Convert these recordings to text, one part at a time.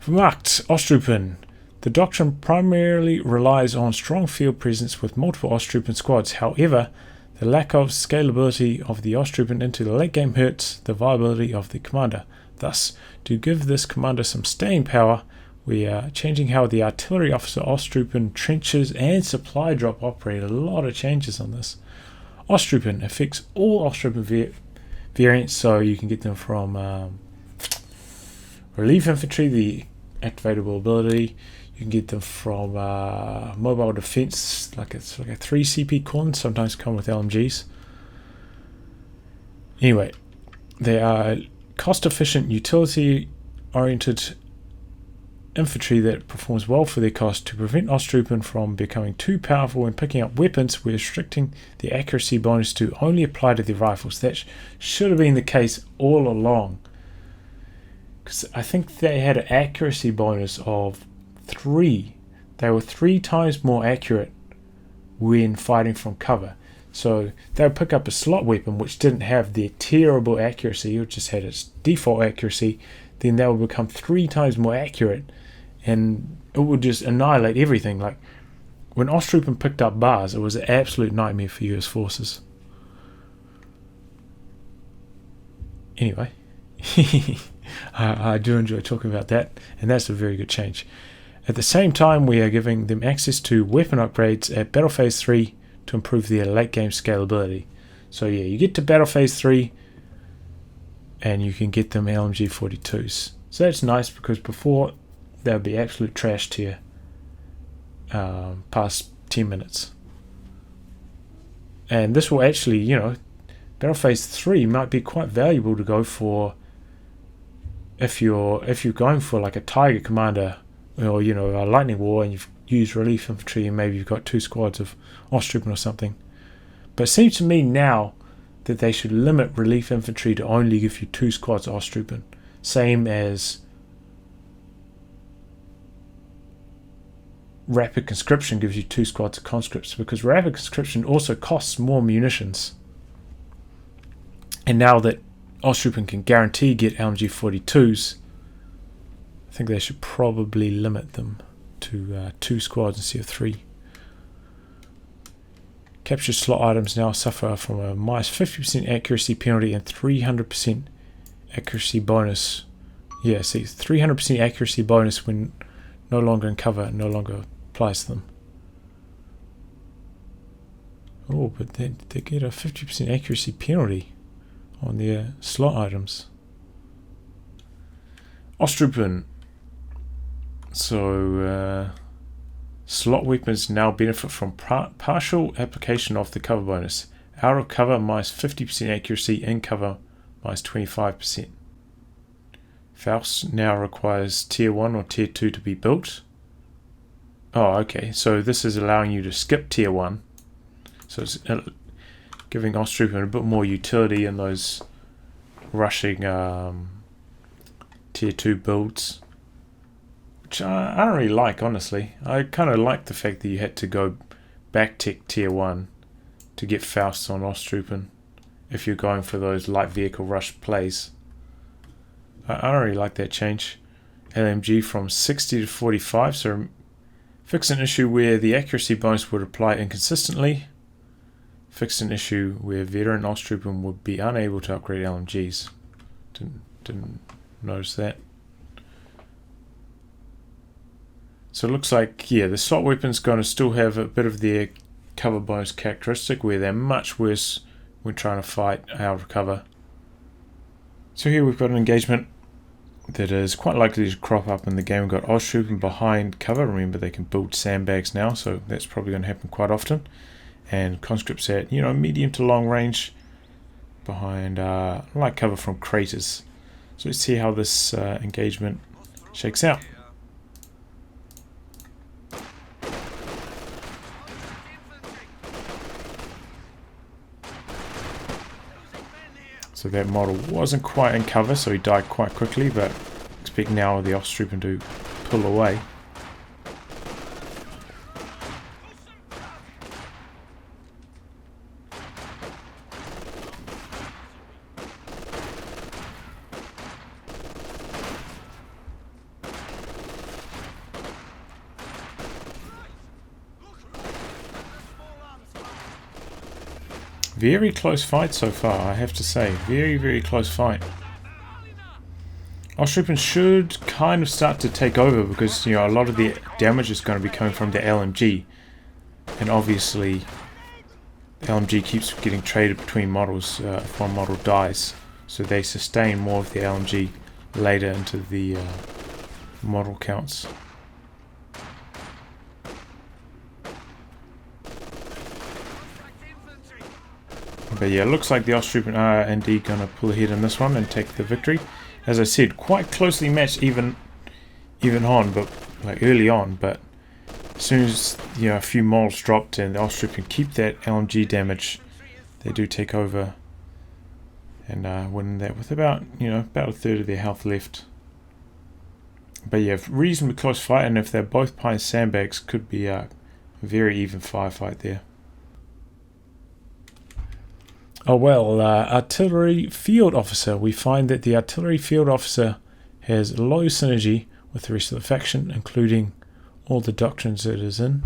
Vermacht, Ostruppen. The doctrine primarily relies on strong field presence with multiple Ostruppen squads. However, the lack of scalability of the Ostruppen into the late game hurts the viability of the commander. Thus, to give this commander some staying power, we are changing how the artillery officer Ostruppen trenches and supply drop operate. A lot of changes on this. Ostruppen affects all Ostruppen variants, so you can get them from relief infantry, the activatable ability. You can get them from mobile defense, it's like a 3 CP corn, sometimes come with LMGs. Anyway, they are cost-efficient, utility-oriented infantry that performs well for their cost. To prevent Ostruppen from becoming too powerful when picking up weapons, we're restricting the accuracy bonus to only apply to their rifles. That should have been the case all along, because I think they had an accuracy bonus of 3. They were 3 times more accurate when fighting from cover. So they would pick up a slot weapon which didn't have their terrible accuracy, it just had its default accuracy. Then they would become 3 times more accurate, and it would just annihilate everything. Like when Ostruppen picked up bars, it was an absolute nightmare for US forces. Anyway, I do enjoy talking about that, and that's a very good change. At the same time, we are giving them access to weapon upgrades at Battle Phase 3 to improve their late game scalability. So yeah, you get to Battle Phase 3 and you can get them LMG 42s. So that's nice, because before they would be absolute trash tier past 10 minutes. And this will actually, Battle Phase 3 might be quite valuable to go for if you're going for like a Tiger Commander, or a Lightning War, and you've used relief infantry and maybe you've got 2 squads of Ostruppen or something. But it seems to me now that they should limit relief infantry to only give you 2 squads of Ostruppen, same as rapid conscription gives you 2 squads of conscripts, because rapid conscription also costs more munitions. And now that Ostruppen can guarantee get LMG 42s, I think they should probably limit them to 2 squads instead of 3. Captured slot items now suffer from a minus 50% accuracy penalty and 300% accuracy bonus. Yeah, see, 300% accuracy bonus when no longer in cover, no longer applies to them. Oh, but they get a 50% accuracy penalty on their slot items. Ostruppen. So, slot weapons now benefit from partial application of the cover bonus. Out of cover, minus 50% accuracy. In cover, minus 25%. Faust now requires Tier 1 or Tier 2 to be built. Oh, okay. So this is allowing you to skip Tier 1. So it's giving Ostruppen a bit more utility in those rushing Tier 2 builds. Which I don't really like, honestly. I kind of like the fact that you had to go back tech Tier 1 to get Faust on Ostruppen if you're going for those light vehicle rush plays. I don't really like that change. LMG from 60 to 45, so fix an issue where the accuracy bonus would apply inconsistently. Fix an issue where veteran Ostruppen would be unable to upgrade LMGs. Didn't notice that. So it looks like, yeah, the slot weapon's going to still have a bit of their cover bonus characteristic, where they're much worse when trying to fight out of cover. So here we've got an engagement that is quite likely to crop up in the game. We've got Ostruppen behind cover. Remember, they can build sandbags now, so that's probably going to happen quite often. And conscripts at, medium to long range behind light cover from craters. So let's see how this engagement shakes out. So that model wasn't quite in cover, so he died quite quickly, but expect now the Ostruppen to pull away. Very close fight so far, I have to say. Very, very close fight. Ostruppen should kind of start to take over because, you know, a lot of the damage is going to be coming from the LMG. And obviously, the LMG keeps getting traded between models if one model dies. So they sustain more of the LMG later into the model counts. But yeah, it looks like the Ostruppen are indeed going to pull ahead in this one and take the victory. As I said, quite closely matched even on, but like early on. But as soon as, you know, a few moles dropped and the Ostruppen keep that LMG damage, they do take over and win that with about, you know, about a third of their health left. But yeah, reasonably close fight, and if they're both pine sandbags, could be a very even firefight there. Oh well, artillery field officer. We find that the artillery field officer has low synergy with the rest of the faction, including all the doctrines it is in.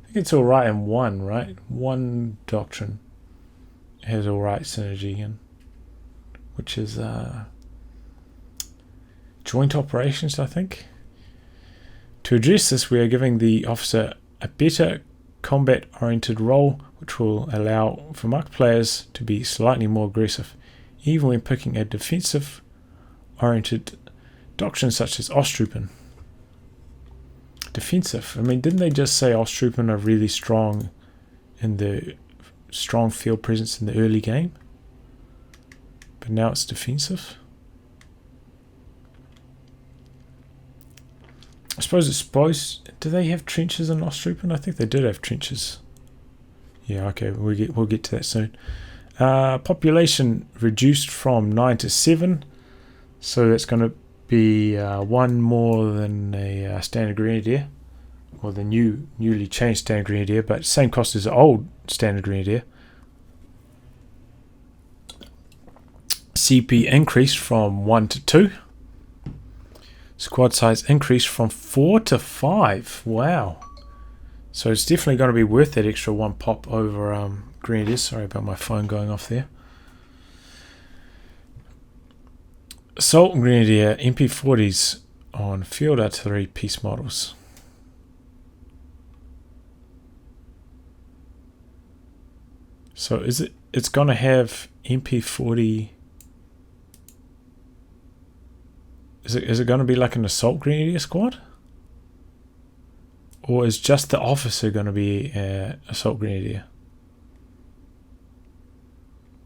I think it's alright in one, right? One doctrine has alright synergy in, which is joint operations, I think. To address this, we are giving the officer a better combat-oriented role, which will allow for marked players to be slightly more aggressive, even when picking a defensive-oriented doctrine such as Ostruppen. Defensive? I mean, didn't they just say Ostruppen are really strong in the strong field presence in the early game? But now it's defensive? I suppose it's supposed... Do they have trenches in Ostruppen? I think they did have trenches. Yeah, okay, we'll get to that soon. Population reduced from 9 to 7. So that's going to be one more than a standard grenadier. Or the newly changed standard grenadier, but same cost as the old standard grenadier. CP increased from 1 to 2. Squad size increased from 4 to 5. Wow. So it's definitely going to be worth that extra one pop over Grenadiers. Sorry about my phone going off there. Assault Grenadier MP40s on field artillery piece models. So it's going to have MP40... Is it going to be like an assault grenadier squad? Or is just the officer going to be assault grenadier?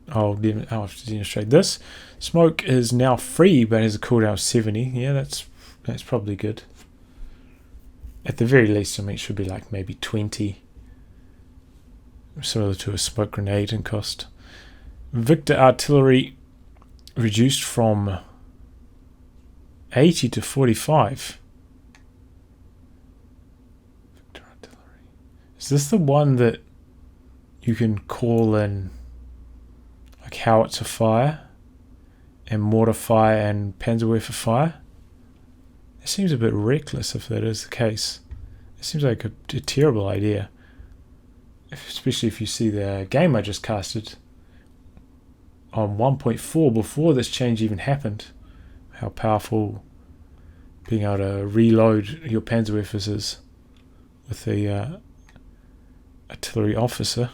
I'll have to demonstrate this. Smoke is now free, but has a cooldown of 70. Yeah, that's probably good. At the very least, I mean, it should be like maybe 20. Similar to a smoke grenade in cost. Victor artillery reduced from 80 to 45. Victor artillery. Is this the one that you can call in like howitzer fire and mortar fire and Panzerwerfer fire? It seems a bit reckless if that is the case. It seems like a terrible idea. Especially if you see the game I just casted on 1.4 before this change even happened. How powerful being able to reload your Panzerwerfers is with the artillery officer.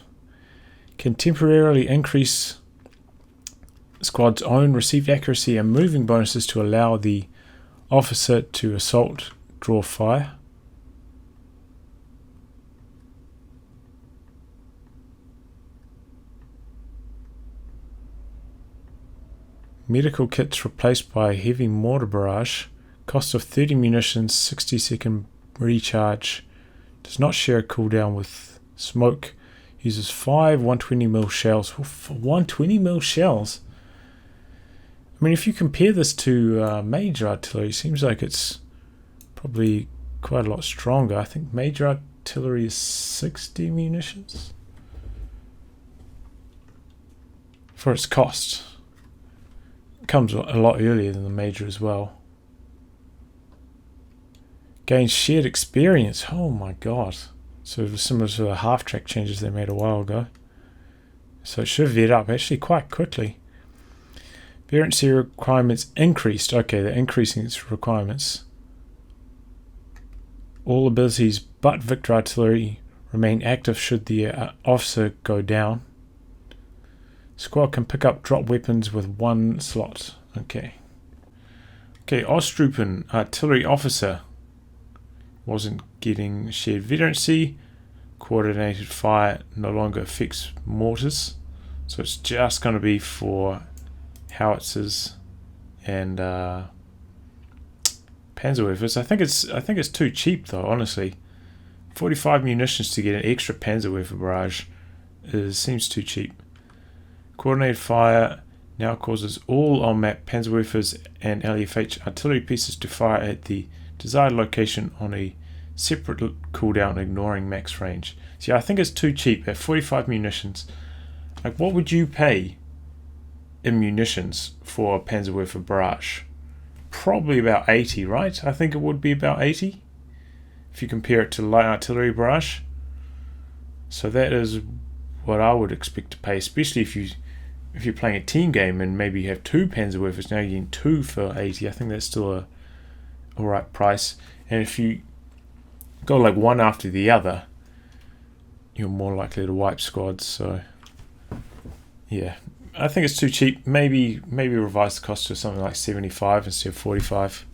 Can temporarily increase squad's own received accuracy and moving bonuses to allow the officer to assault draw fire. Medical kits replaced by heavy mortar barrage. Cost of 30 munitions, 60-second recharge. Does not share a cooldown with smoke. Uses 5 120mm shells. For 120mm shells? I mean, if you compare this to major artillery, it seems like it's probably quite a lot stronger. I think major artillery is 60 munitions for its cost. Comes a lot earlier than the major as well. Gains shared experience. Oh my god. So it was similar to the half-track changes they made a while ago. So it should veer up actually quite quickly. Veerancy requirements increased. Okay, they're increasing its requirements. All abilities but Victor Artillery remain active should the officer go down. Squad can pick up drop weapons with 1 slot. Okay. Okay, Ostruppen Artillery Officer wasn't getting shared veterancy. Coordinated fire no longer affects mortars. So it's just going to be for howitzers and Panzerwerfers. I think it's too cheap though, honestly. 45 munitions to get an extra Panzerwerfer barrage seems too cheap. Coordinated fire now causes all on-map Panzerwerfers and LFH artillery pieces to fire at the desired location on a separate cooldown, ignoring max range. See, I think it's too cheap at 45 munitions. Like, what would you pay in munitions for a Panzerwerfer barrage? Probably about 80, right? I think it would be about 80 if you compare it to light artillery barrage. So that is what I would expect to pay, especially if you're playing a team game and maybe you have 2 Panzerwerfers. Now you're getting 2 for 80. I think that's still a alright price. And if you go like one after the other, you're more likely to wipe squads. So yeah, I think it's too cheap. Maybe revise the cost to something like 75 instead of 45.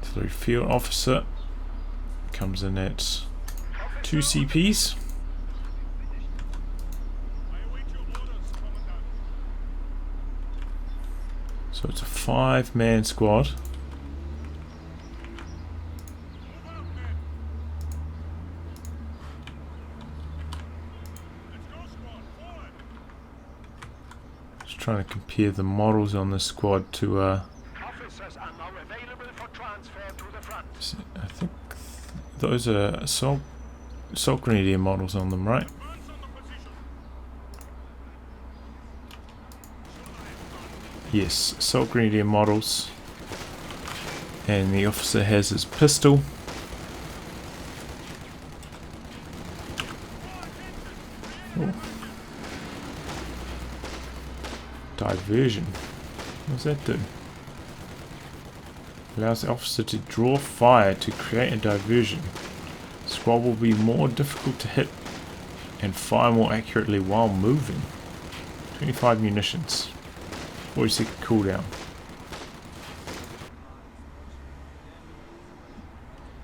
Artillery Field Officer comes in at 2 CPs. So it's a 5-man squad. Just trying to compare the models on this squad to I think those are assault grenadier models on them, right? Yes, assault grenadier models. And the officer has his pistol. Ooh. Diversion. What does that do? Allows the officer to draw fire to create a diversion. The squad will be more difficult to hit and fire more accurately while moving. 25 munitions. 40-second cooldown.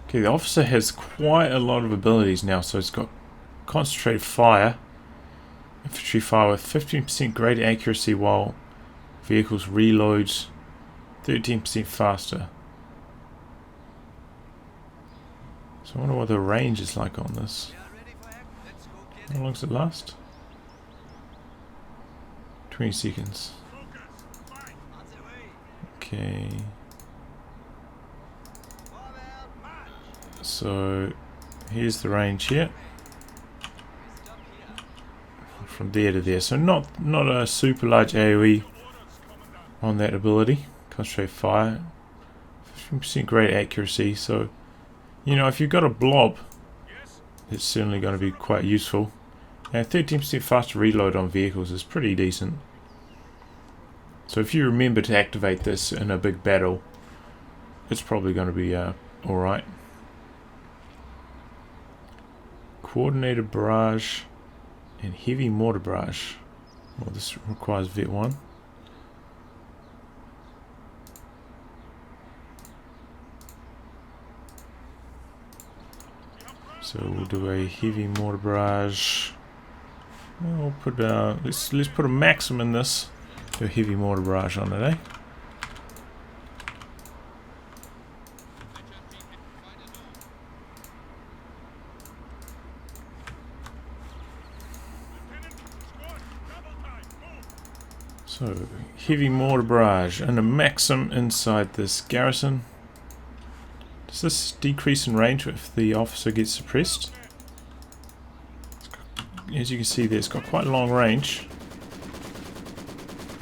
Okay, the officer has quite a lot of abilities now, so it's got concentrated fire, infantry fire with 15% greater accuracy while vehicles reload 13% faster. So I wonder what the range is like on this. How long does it last? 20 seconds. Okay. So here's the range here. From there to there. So not a super large AoE on that ability. Concentrate fire. 15% greater accuracy. So, you know, if you've got a blob, it's certainly going to be quite useful. And 13% faster reload on vehicles is pretty decent. So if you remember to activate this in a big battle, it's probably going to be alright. Coordinated barrage and heavy mortar barrage. Well, this requires Vet 1. So we'll do a heavy mortar barrage. We'll put let's put a maximum in this. Do a heavy mortar barrage on it, eh? So, heavy mortar barrage and a maxim inside this garrison. Does this decrease in range if the officer gets suppressed? As you can see there, it's got quite a long range.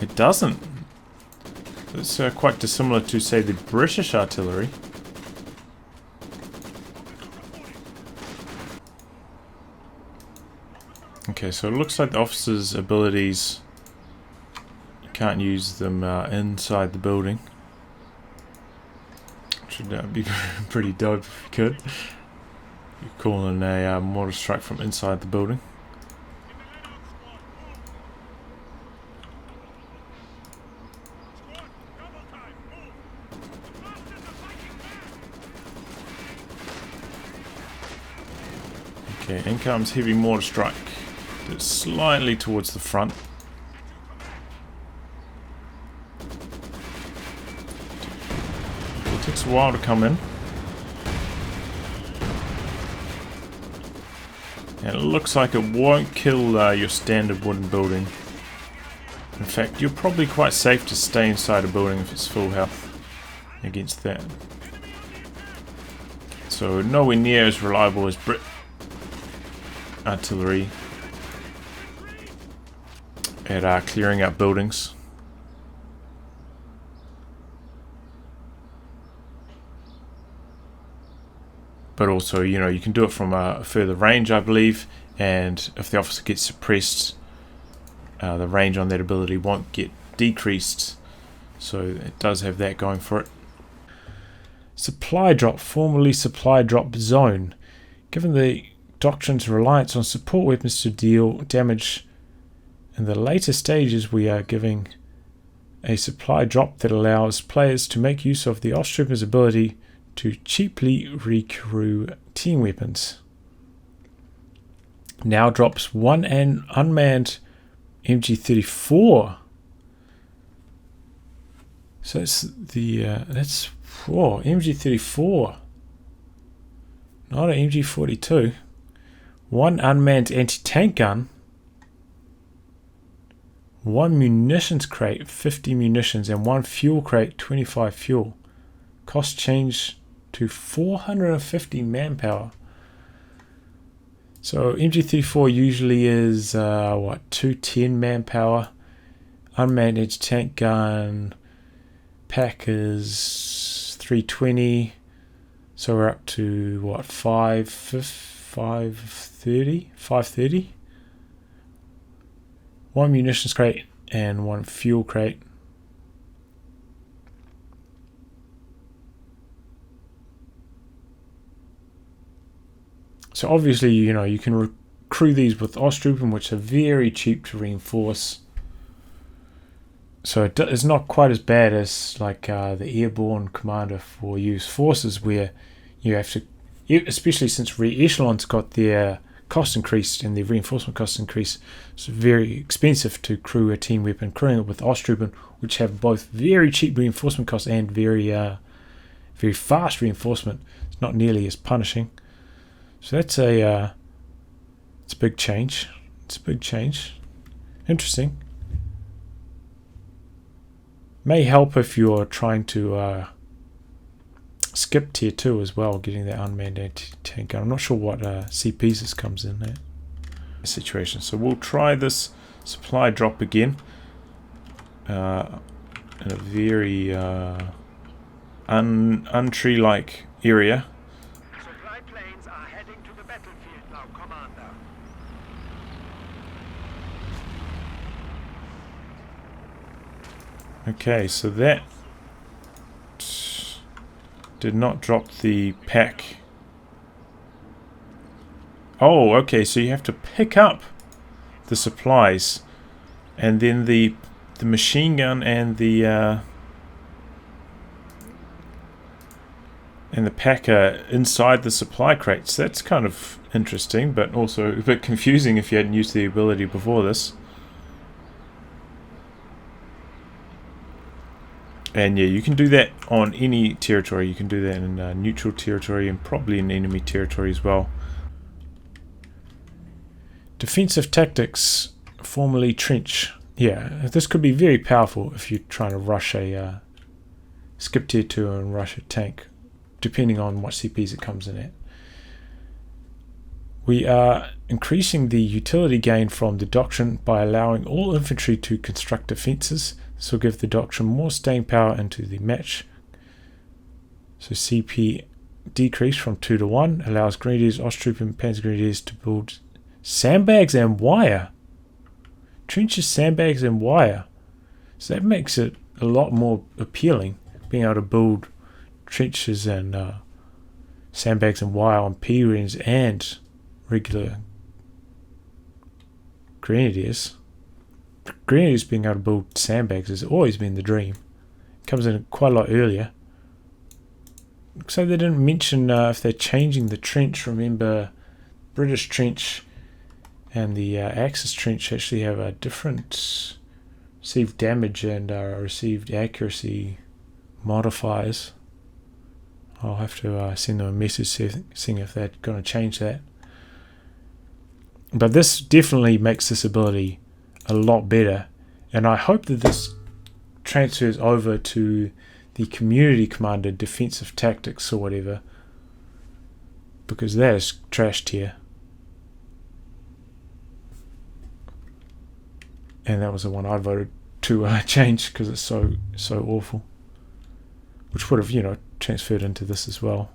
It doesn't. It's quite dissimilar to, say, the British artillery. Okay, Okay, so it looks like the officer's abilities, you can't use them inside the building. Should be pretty dope if you could. You call in a mortar strike from inside the building. Okay, in comes heavy mortar strike. It's slightly towards the front. It takes a while to come in. And it looks like it won't kill your standard wooden building. In fact, you're probably quite safe to stay inside a building if it's full health against that. So nowhere near as reliable as Brit artillery at clearing out buildings. But also, you know, you can do it from a further range, I believe, and if the officer gets suppressed, the range on that ability won't get decreased, so it does have that going for it. Supply drop, formerly supply drop zone. Given the doctrine's reliance on support weapons to deal damage in the later stages, we are giving a supply drop that allows players to make use of the Ostruppers' ability to cheaply recrew team weapons. Now drops one unmanned MG34. So it's the that's MG34, not an MG42. One unmanned anti-tank gun. One munitions crate, 50 munitions, and one fuel crate, 25 fuel. Cost change to 450 manpower. So MG34 usually is 210 manpower. Unmanned anti-tank gun pack is 320. So we're up to what, 530. One munitions crate and one fuel crate. So obviously, you know, you can recruit these with Ostruppen, which are very cheap to reinforce. So it's not quite as bad as like the airborne commander for US forces, where you have to, especially since re-echelons got their cost increased and their reinforcement costs increased. It's very expensive to crew a team weapon. Crewing it with Ostruppen, which have both very cheap reinforcement costs and very fast reinforcement, it's not nearly as punishing. So that's it's a big change. It's a big change. Interesting. May help if you're trying to skip tier 2 as well, getting that unmanned anti-tank gun. I'm not sure what CPs this comes in there. Situation. So we'll try this supply drop again in a very untree-like area. Supply planes are heading to the battlefield now, Commander. Okay, so that did not drop the pack. Oh, okay, so you have to pick up the supplies, and then the machine gun and the pack are inside the supply crates. That's kind of interesting, but also a bit confusing if you hadn't used the ability before this. And yeah, you can do that on any territory. You can do that in neutral territory and probably in enemy territory as well. Defensive tactics, formerly trench. Yeah, this could be very powerful if you're trying to rush a skip tier 2 and rush a tank, depending on what CPs it comes in at. We are increasing the utility gain from the doctrine by allowing all infantry to construct defences. This will give the doctrine more staying power into the match. So CP decrease from 2 to 1 allows Grenadiers, Ostruppen, Panzer Grenadiers to build Sandbags and wire. Trenches, sandbags and wire. So that makes it a lot more appealing, being able to build trenches and sandbags and wire on P-Rens and regular Grenadiers. Grenadiers being able to build sandbags has always been the dream. It comes in quite a lot earlier. Looks like they didn't mention if they're changing the trench. Remember, British trench and the Axis trench actually have a different received damage and received accuracy modifiers. I'll have to send them a message seeing if they're going to change that. But this definitely makes this ability a lot better, and I hope that this transfers over to the Community Commander Defensive Tactics or whatever, because that is trash tier. And that was the one I voted to change because it's so awful. Which would have, transferred into this as well.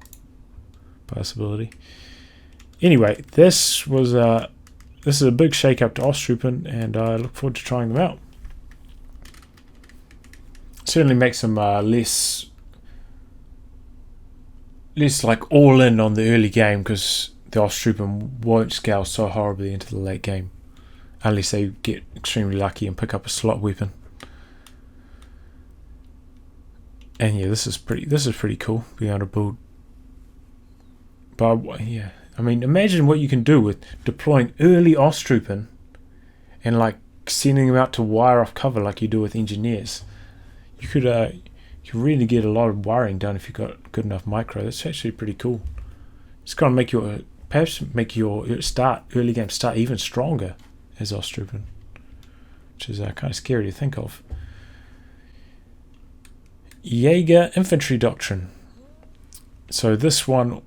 Possibility. Anyway, this is a big shake up to Ostruppen, and I look forward to trying them out. Certainly makes them less like all in on the early game, because the Ostruppen won't scale so horribly into the late game unless they get extremely lucky and pick up a slot weapon. And yeah, this is pretty cool, being able to build. But yeah, I mean, imagine what you can do with deploying early Ostruppen and like sending them out to wire off cover like you do with engineers. You could really get a lot of wiring done if you've got good enough micro. That's actually pretty cool. It's going to make your early game start even stronger as Ostruppen, which is kind of scary to think of. Jaeger Infantry Doctrine. So this one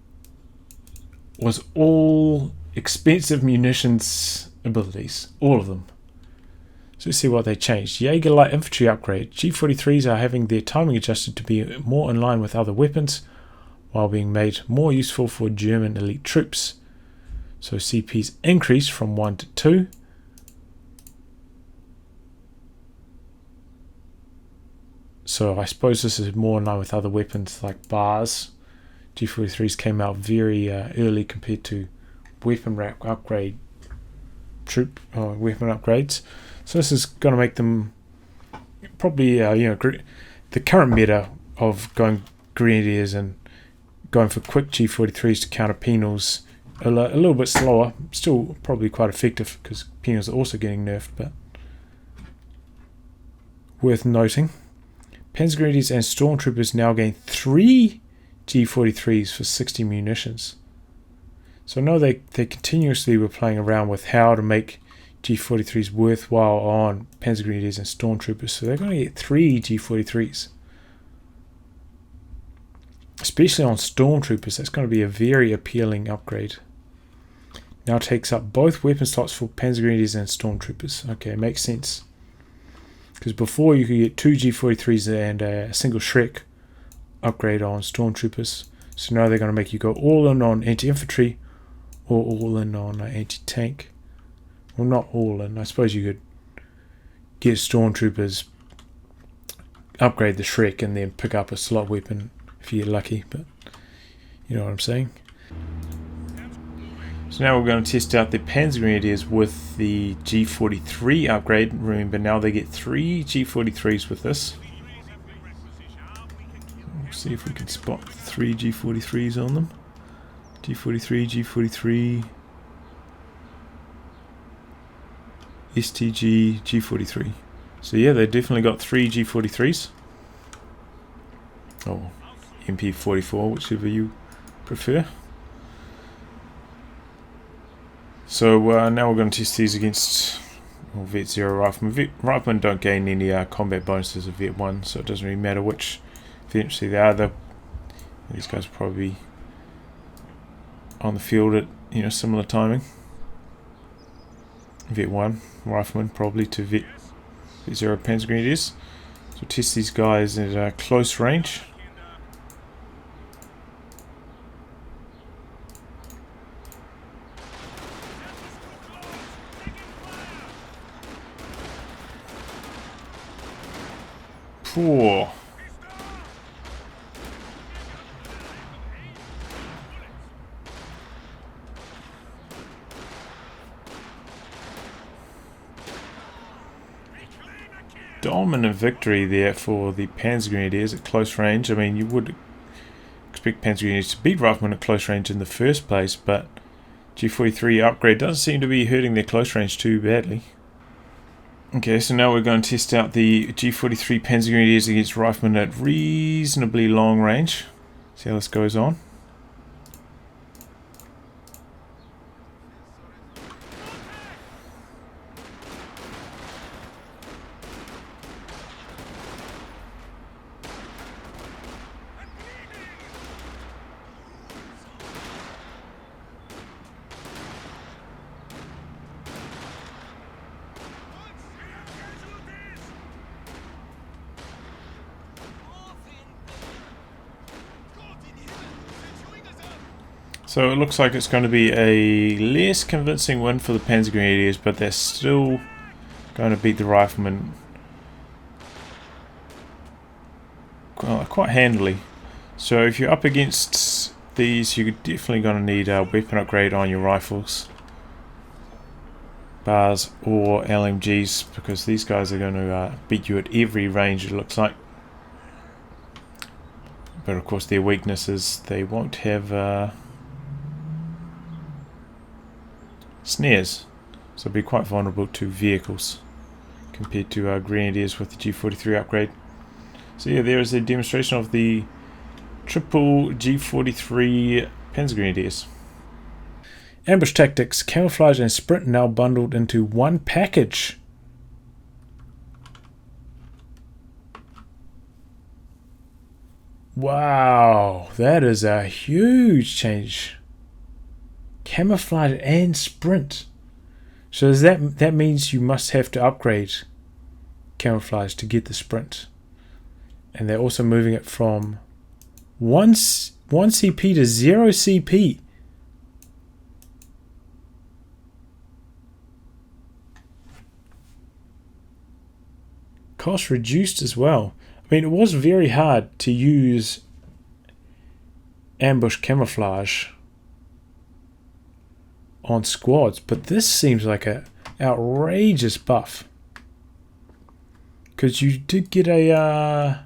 was all expensive munitions abilities, all of them. So let's see what they changed. Jaeger Light Infantry upgrade. G43s are having their timing adjusted to be more in line with other weapons, while being made more useful for German elite troops. So CP's increased from 1 to 2. So I suppose this is more in line with other weapons like bars. G43s came out very early compared to weapon rack upgrade weapon upgrades. So this is going to make them probably the current meta of going Grenadiers and going for quick G43s to counter penals a little bit slower. Still probably quite effective because penals are also getting nerfed, but worth noting. Panzergrenadiers and Stormtroopers now gain 3 G43s for 60 munitions. So I know they continuously were playing around with how to make G43s worthwhile on Panzergrenadiers and Stormtroopers. So they're going to get 3 G43s. Especially on Stormtroopers, that's going to be a very appealing upgrade. Now takes up both weapon slots for Panzergrenadiers and Stormtroopers. Okay, makes sense. Because before you could get 2 G43s and a single Shrek upgrade on Stormtroopers. So now they're going to make you go all in on anti-infantry or all in on anti-tank. Well, not all in. I suppose you could get Stormtroopers, upgrade the Shrek, and then pick up a slot weapon if you get lucky. But you know what I'm saying. So now we're going to test out the Panzergrenadiers with the G43 upgrade. Remember, now they get 3 G43s with this. We'll see if we can spot 3 G43s on them. G43, G43, STG, G43. So yeah, they definitely got 3 G43s. Or MP44, whichever you prefer. So now we're going to test these against Vet 0 Riflemen. Riflemen don't gain any combat bonuses of Vet 1, so it doesn't really matter which Vet they are. These guys will probably be on the field at similar timing. Vet 1 Riflemen probably to Vet 0 Panzergrenadiers. So test these guys at close range. Poor. Dominant victory there for the Panzergrenadiers at close range. I mean, you would expect Panzergrenadiers to beat Riflemen at close range in the first place, but G43 upgrade doesn't seem to be hurting their close range too badly. Okay, so now we're going to test out the G43 Panzergrenadiers against Riflemen at reasonably long range. See how this goes on. So it looks like it's going to be a less convincing win for the Panzergrenadiers, but they're still going to beat the Riflemen quite handily. So if you're up against these, you're definitely going to need a weapon upgrade on your rifles, bars or LMGs, because these guys are going to beat you at every range, it looks like. But of course their weakness is they won't have snares, so it'll be quite vulnerable to vehicles compared to Grenadiers with the G43 upgrade. So yeah, there is a demonstration of the triple G43 Panzergrenadiers. Ambush tactics, camouflage and sprint now bundled into one package. Wow, that is a huge change. Camouflage and sprint. So does that means you must have to upgrade camouflage to get the sprint. And they're also moving it from 1 CP to 0 CP. Cost reduced as well. I mean, it was very hard to use ambush camouflage on squads, but this seems like a outrageous buff, because you did get a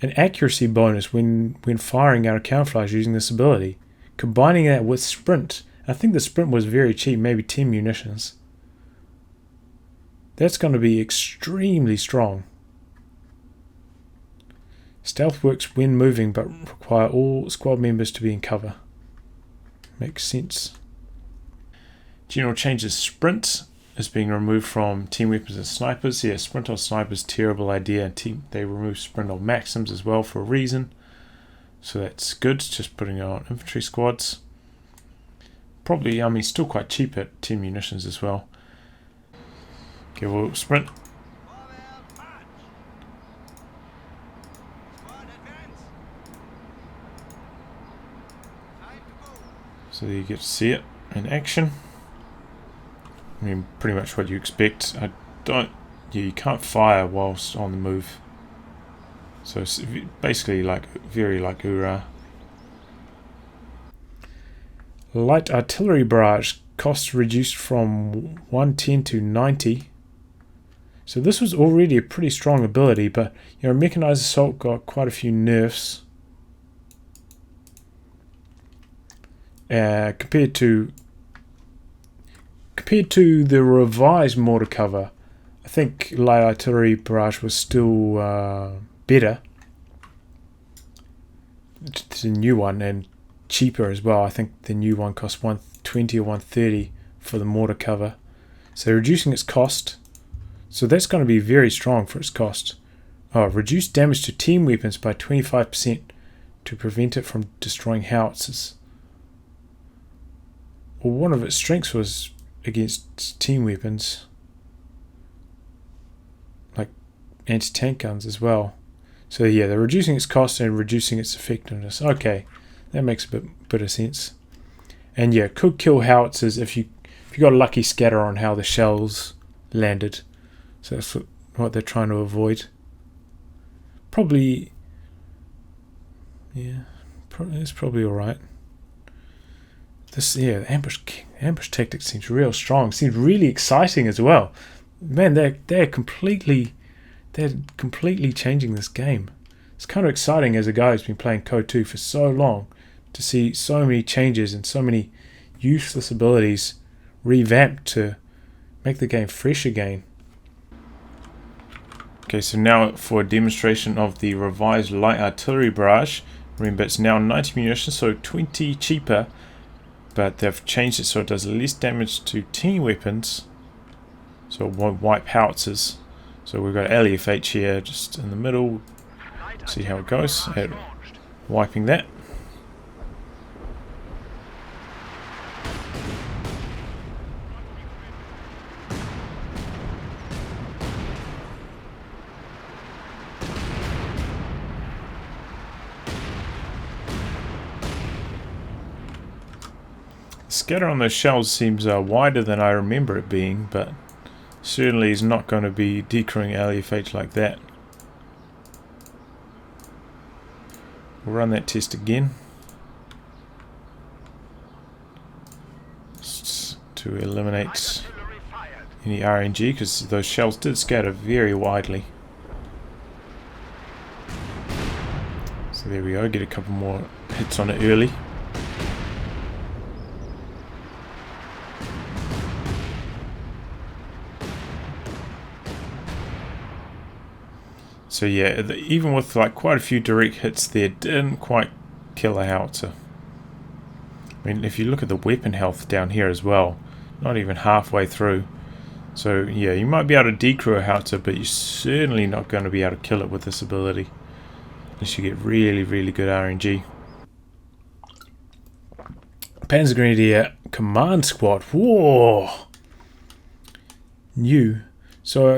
an accuracy bonus when firing out of camouflage using this ability. Combining that with sprint, I think the sprint was very cheap, maybe 10 munitions. That's going to be extremely strong. Stealth works when moving, but require all squad members to be in cover. Makes sense. General changes sprint is being removed from team weapons and snipers. Yeah, sprint on snipers, terrible idea. They remove sprint on maxims as well for a reason. So that's good, just putting it on infantry squads. Probably, I mean, still quite cheap at 10 munitions as well. Okay, well, sprint. So you get to see it in action. I mean, pretty much what you expect. You can't fire whilst on the move. So it's basically very like URA. Light artillery barrage costs reduced from 110 to 90. So this was already a pretty strong ability, but mechanized assault got quite a few nerfs. Compared to the revised mortar cover, I think light artillery barrage was still better. It's a new one and cheaper as well. I think the new one costs 120 or 130 for the mortar cover. So reducing its cost. So that's going to be very strong for its cost. Reduce damage to team weapons by 25% to prevent it from destroying howitzers. Well, one of its strengths was against team weapons, like anti-tank guns as well. So yeah, they're reducing its cost and reducing its effectiveness. Okay, that makes a bit of sense. And yeah, could kill howitzers if you got a lucky scatter on how the shells landed. So that's what they're trying to avoid. Probably, yeah, it's probably alright. This, yeah, the ambush tactic seems real strong. Seems really exciting as well. Man, they're completely changing this game. It's kind of exciting as a guy who's been playing Code 2 for so long to see so many changes and so many useless abilities revamped to make the game fresh again. Okay, so now for a demonstration of the revised light artillery barrage. Remember, it's now 90 munitions, so 20 cheaper, but they've changed it so it does less damage to team weapons, so it won't wipe howitzers. So we've got LEFH here just in the middle. See how it goes at wiping that. Scatter on those shells seems wider than I remember it being, but certainly is not going to be decoying LEFH like that. We'll run that test again just to eliminate any RNG, because those shells did scatter very widely. So there we go, get a couple more hits on it early. So yeah, even with like quite a few direct hits there, didn't quite kill a howitzer. I mean, if you look at the weapon health down here as well, not even halfway through. So yeah, you might be able to decrew a howitzer, but you're certainly not going to be able to kill it with this ability. Unless you get really, really good RNG. Panzer Grenadier Command Squad. Whoa! New. So,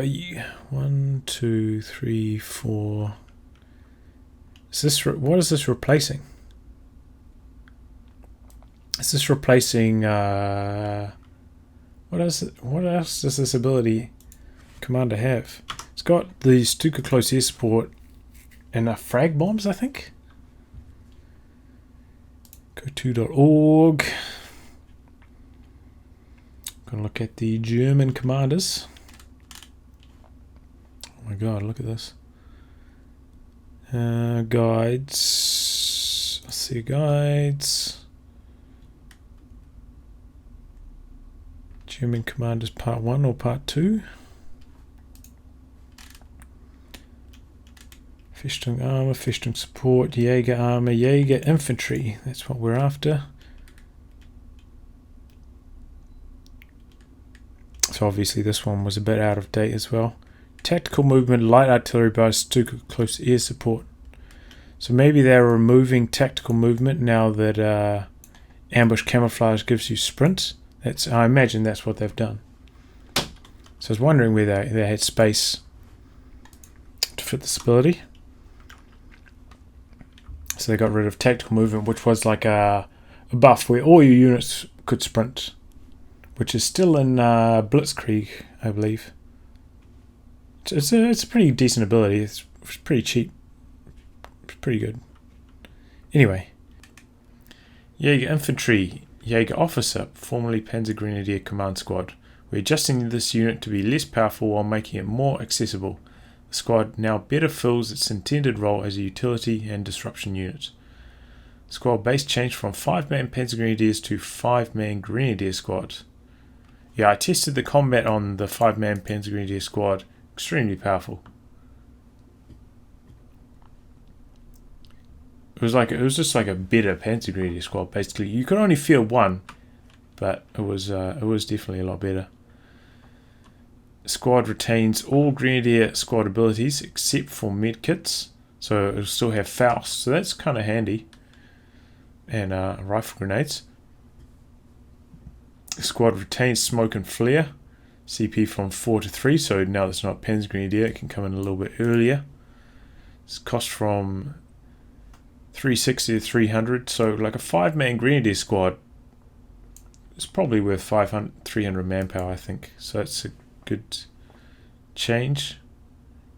1, 2, 3, 4. Is this what is this replacing? Is this replacing? What else does this ability commander have? It's got the Stuka close air support and frag bombs, I think. Go2.org. Gonna look at the German commanders. Oh my god, look at this. Guides. Let's see, guides. German commanders part 1 or part 2. Festung armor, Festung support, Jaeger armor, Jaeger infantry. That's what we're after. So obviously this one was a bit out of date as well. Tactical movement, light artillery barrage, Stuka close air support. So maybe they're removing tactical movement now that ambush camouflage gives you sprint. I imagine that's what they've done. So I was wondering where they had space to fit this ability. So they got rid of tactical movement, which was like a buff where all your units could sprint, which is still in Blitzkrieg, I believe. It's a pretty decent ability. It's pretty cheap. It's pretty good. Anyway, Jaeger Infantry, Jaeger Officer, formerly Panzer Grenadier Command Squad. We're adjusting this unit to be less powerful while making it more accessible. The squad now better fills its intended role as a utility and disruption unit. Squad base changed from 5-man Panzer Grenadiers to 5-man Grenadier Squad. Yeah, I tested the combat on the 5-man Panzer Grenadier Squad. Extremely powerful. It was just like a better Panzer Grenadier Squad. Basically, you could only field one, but it was definitely a lot better. The squad retains all Grenadier Squad abilities except for medkits, so it'll still have Faust. So that's kind of handy. And rifle grenades. The squad retains smoke and flare. CP from 4 to 3, so now that's not Panzer Grenadier, it can come in a little bit earlier. It's cost from 360 to 300, so like a 5-man Grenadier squad is probably worth 300 manpower, I think. So it's a good change.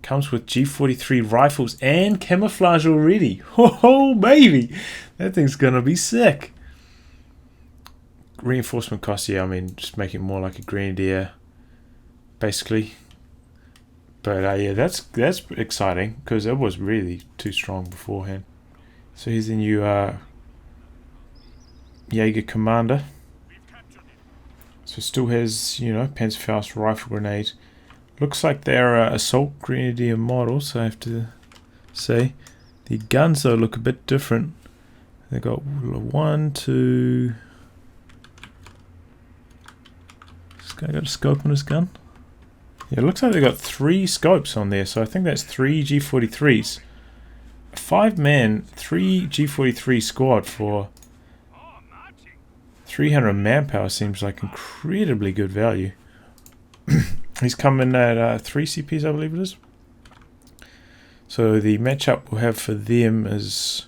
Comes with G43 rifles and camouflage already. Oh, baby! That thing's gonna be sick. Reinforcement cost, yeah, I mean, just make it more like a grenadier, basically. But yeah, that's exciting, because it was really too strong beforehand. So here's the new Jaeger Commander. So still has, you know, Panzerfaust rifle grenade. Looks like they're assault grenadier models, I have to say. The guns though look a bit different. They got 1, 2. This guy got a scope on his gun. Yeah, it looks like they got 3 scopes on there, so I think that's 3 G43s. A 5-man, 3 G43 squad for 300 manpower seems like incredibly good value. He's coming at 3 CPs, I believe it is. So the matchup we'll have for them is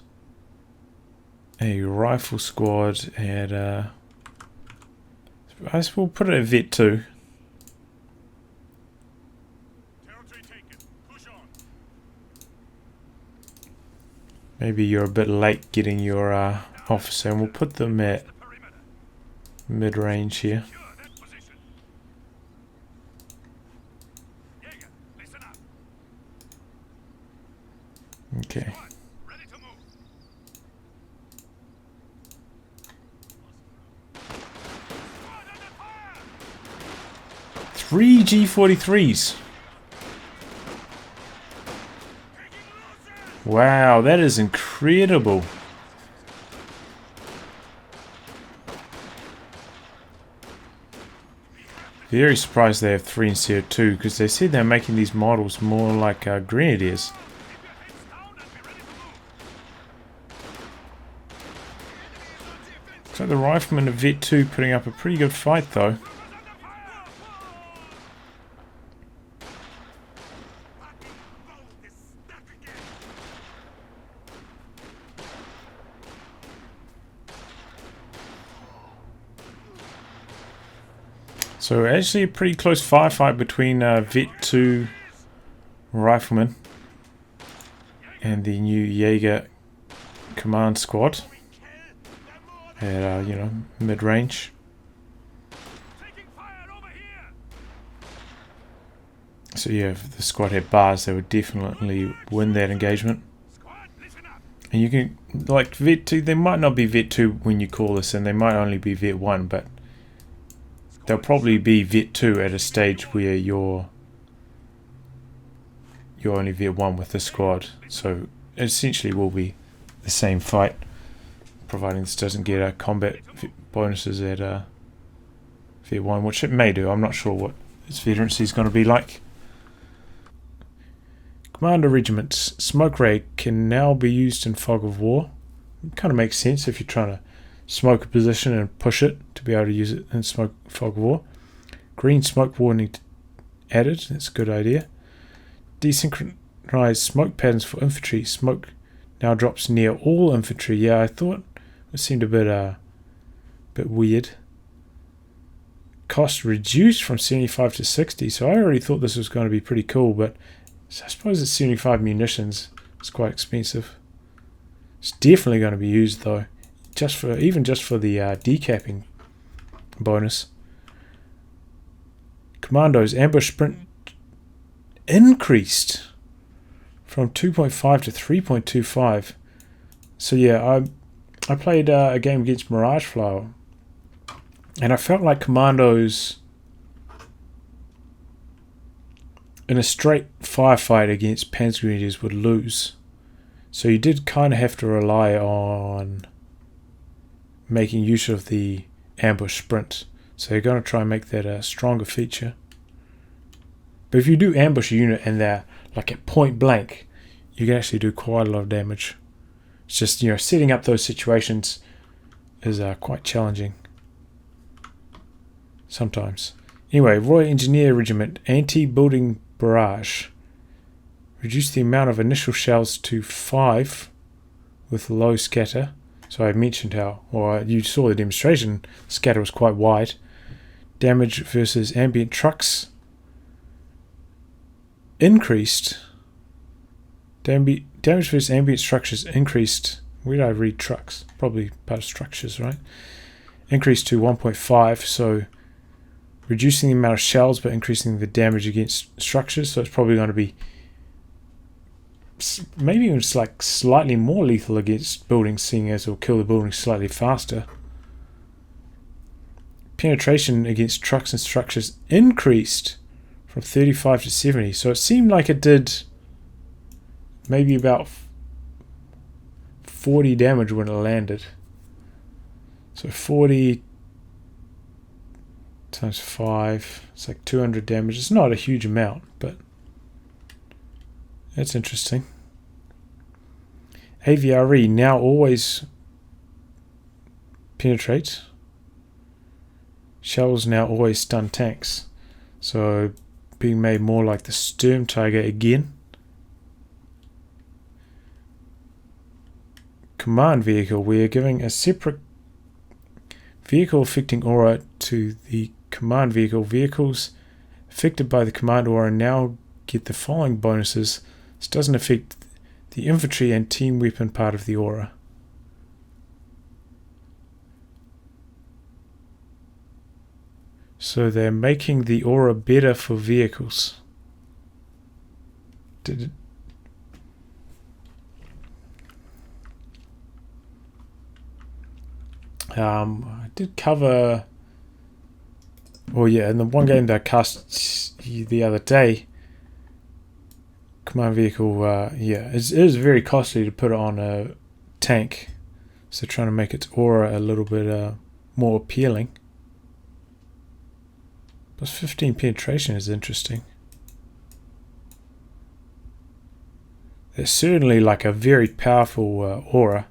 a rifle squad, and I guess we'll put it at Vet 2. Maybe you're a bit late getting your officer, and we'll put them at mid-range here. Okay. Three G43s. Wow, that is incredible. Very surprised they have 3 instead of 2, because they said they're making these models more like grenadiers. Looks like the riflemen of Vet 2 putting up a pretty good fight though. So actually a pretty close firefight between Vet 2 riflemen and the new Jaeger command squad at you know, mid-range. So yeah, if the squad had bars, they would definitely win that engagement. And you can, like Vet 2, they might not be Vet 2 when you call this, and they might only be Vet 1, but they'll probably be Vet 2 at a stage where you're only Vet 1 with the squad. So it essentially will be the same fight, providing this doesn't get combat bonuses at Vet 1, which it may do. I'm not sure what its veterancy is going to be like. Commander regiments. Smoke ray can now be used in fog of war. It kind of makes sense if you're trying to smoke a position and push it to be able to use it in fog of war. Green smoke warning added. That's a good idea. Desynchronized smoke patterns for infantry. Smoke now drops near all infantry. Yeah, I thought it seemed a bit weird. Cost reduced from 75 to 60. So I already thought this was going to be pretty cool, but I suppose it's 75 munitions. It's quite expensive. It's definitely going to be used though. Just for the decapping bonus. Commandos ambush sprint increased from 2.5 to 3.25. So yeah, I played a game against Mirage Flower, and I felt like commandos in a straight firefight against Panzer Grenadiers would lose. So you did kind of have to rely on making use of the ambush sprint. So you're going to try and make that a stronger feature. But if you do ambush a unit and they're like at point blank, you can actually do quite a lot of damage. It's just, you know, setting up those situations is quite challenging sometimes. Anyway, Royal Engineer Regiment, anti-building barrage. Reduce the amount of initial shells to 5 with low scatter. So I mentioned how, or you saw the demonstration, scatter was quite wide. Damage versus ambient trucks increased Damage versus ambient structures increased. Where did I read trucks? Probably part of structures, right? Increased to 1.5, so reducing the amount of shells but increasing the damage against structures. So it's probably going to be maybe even just like slightly more lethal against buildings, seeing as it'll kill the buildings slightly faster. Penetration against trucks and structures increased from 35 to 70. So it seemed like it did maybe about 40 damage when it landed. So 40 times 5, it's like 200 damage. It's not a huge amount, but that's interesting. AVRE now always penetrates. Shells now always stun tanks. So being made more like the Sturm Tiger again. Command vehicle. We are giving a separate vehicle affecting aura to the command vehicle. Vehicles affected by the command aura now get the following bonuses. This doesn't affect the infantry and team weapon part of the aura. So they're making the aura better for vehicles. I did cover... Oh yeah, in the one game that I cast the other day, command vehicle, yeah, it is very costly to put it on a tank. So trying to make its aura a little bit more appealing. Plus 15 penetration is interesting. It's certainly like a very powerful aura.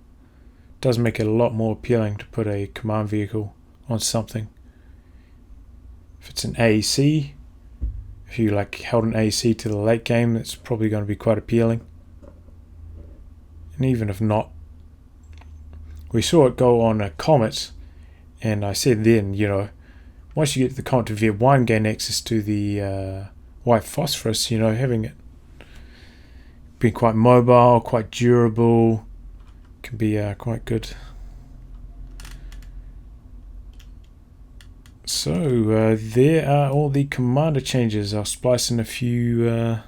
It does make it a lot more appealing to put a command vehicle on something. If it's an AEC, if you like held an AEC to the late game, it's probably going to be quite appealing. And even if not, we saw it go on a Comet, and I said then, you know, once you get the Comet to V1, gain access to the white phosphorus, you know, having it being quite mobile, quite durable, can be quite good. So there are all the commander changes. I'll splice in a few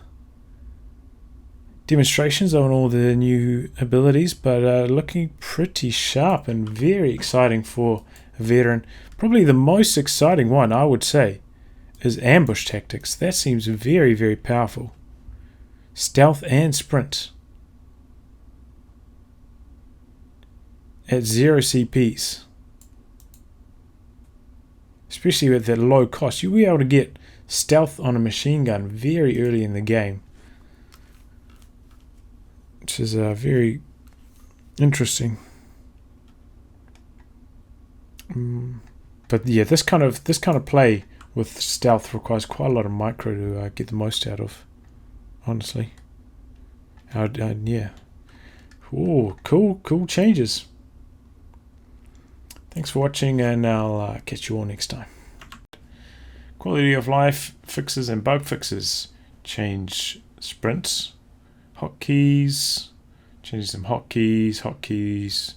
demonstrations on all the new abilities, but looking pretty sharp and very exciting for a veteran. Probably the most exciting one, I would say, is ambush tactics. That seems very, very powerful. Stealth and sprint at 0 CPs. Especially with that low cost, you'll be able to get stealth on a machine gun very early in the game, which is very interesting. But yeah, this kind of play with stealth requires quite a lot of micro to get the most out of. Honestly, yeah. Oh, cool changes. Thanks for watching, and I'll catch you all next time. Quality of life fixes and bug fixes. Change sprints, hotkeys, change some hotkeys.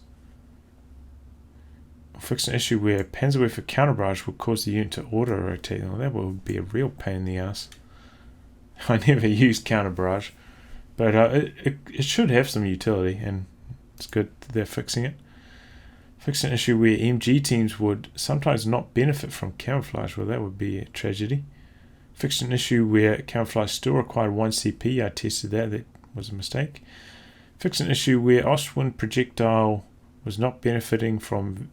Fix an issue where Panzerwerfer counterbarrage will cause the unit to auto-rotate. Well, that will be a real pain in the ass. I never used counterbarrage, but it should have some utility, and it's good that they're fixing it. Fix an issue where MG teams would sometimes not benefit from camouflage. Well, that would be a tragedy. Fix an issue where camouflage still required 1 CP. I tested that. That was a mistake. Fix an issue where Ostwind projectile was not benefiting from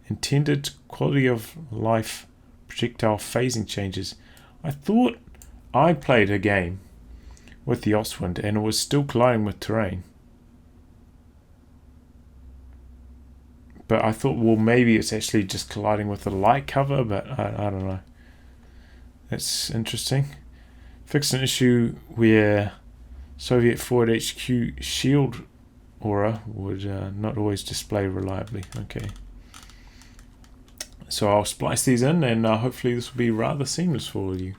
intended quality of life projectile phasing changes. I thought I played a game with the Ostwind and it was still colliding with terrain. But I thought, well, maybe it's actually just colliding with the light cover, but I don't know. That's interesting. Fix an issue where Soviet Forward HQ shield aura would not always display reliably. Okay. So I'll splice these in, and hopefully this will be rather seamless for you.